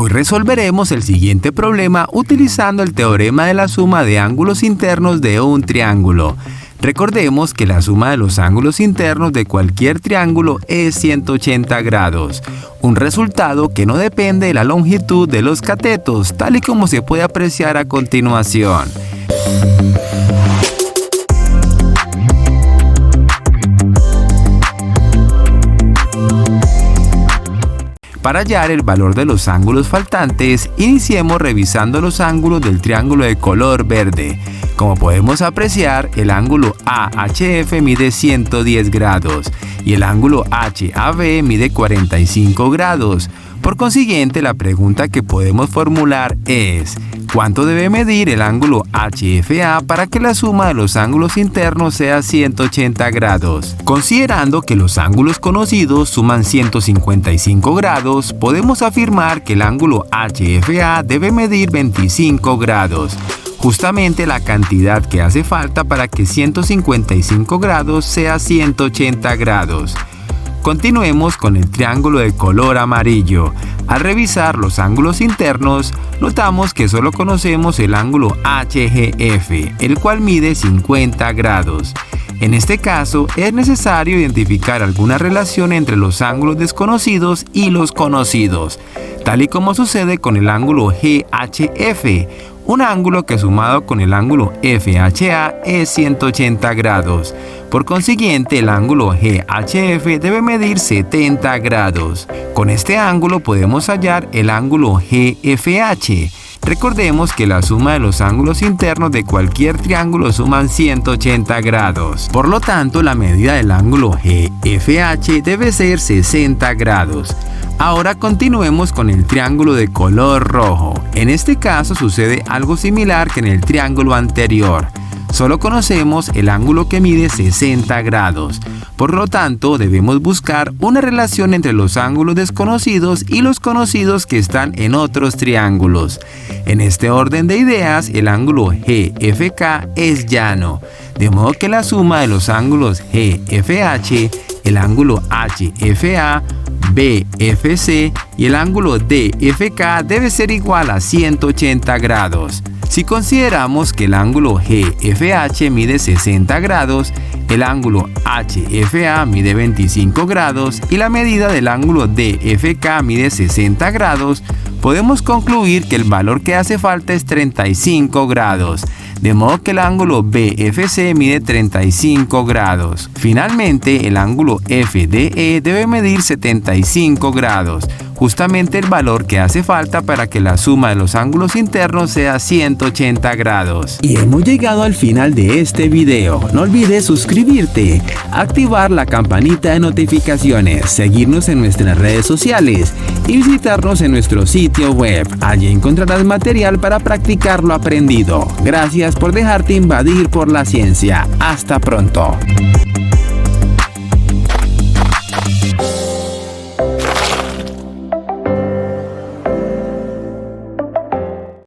Hoy resolveremos el siguiente problema utilizando el teorema de la suma de ángulos internos de un triángulo. Recordemos que la suma de los ángulos internos de cualquier triángulo es 180 grados, un resultado que no depende de la longitud de los catetos, tal y como se puede apreciar a continuación. Para hallar el valor de los ángulos faltantes, iniciemos revisando los ángulos del triángulo de color verde. Como podemos apreciar, el ángulo AHF mide 110 grados y el ángulo HAB mide 45 grados. Por consiguiente, la pregunta que podemos formular es: ¿cuánto debe medir el ángulo HFA para que la suma de los ángulos internos sea 180 grados? Considerando que los ángulos conocidos suman 155 grados, podemos afirmar que el ángulo HFA debe medir 25 grados. Justamente la cantidad que hace falta para que 155 grados sea 180 grados. Continuemos con el triángulo de color amarillo. Al revisar los ángulos internos, notamos que solo conocemos el ángulo HGF, el cual mide 50 grados. En este caso, es necesario identificar alguna relación entre los ángulos desconocidos y los conocidos, tal y como sucede con el ángulo GHF, un ángulo que sumado con el ángulo FHA es 180 grados. Por consiguiente, el ángulo GHF debe medir 70 grados. Con este ángulo podemos hallar el ángulo GFH. Recordemos que la suma de los ángulos internos de cualquier triángulo suman 180 grados. Por lo tanto, la medida del ángulo GFH debe ser 60 grados. Ahora continuemos con el triángulo de color rojo. En este caso sucede algo similar que en el triángulo anterior. Solo conocemos el ángulo que mide 60 grados. Por lo tanto, debemos buscar una relación entre los ángulos desconocidos y los conocidos que están en otros triángulos. En este orden de ideas, el ángulo GFK es llano, de modo que la suma de los ángulos GFH, el ángulo HFA, BFC y el ángulo DFK debe ser igual a 180 grados. Si consideramos que el ángulo GFH mide 60 grados, el ángulo HFA mide 25 grados y la medida del ángulo DFK mide 60 grados, podemos concluir que el valor que hace falta es 35 grados. De modo que el ángulo BFC mide 35 grados. Finalmente, el ángulo FDE debe medir 75 grados, justamente el valor que hace falta para que la suma de los ángulos internos sea 180 grados. Y hemos llegado al final de este video. No olvides suscribirte, activar la campanita de notificaciones, seguirnos en nuestras redes sociales y visitarnos en nuestro sitio web. Allí encontrarás material para practicar lo aprendido. Gracias por dejarte invadir por la ciencia. Hasta pronto.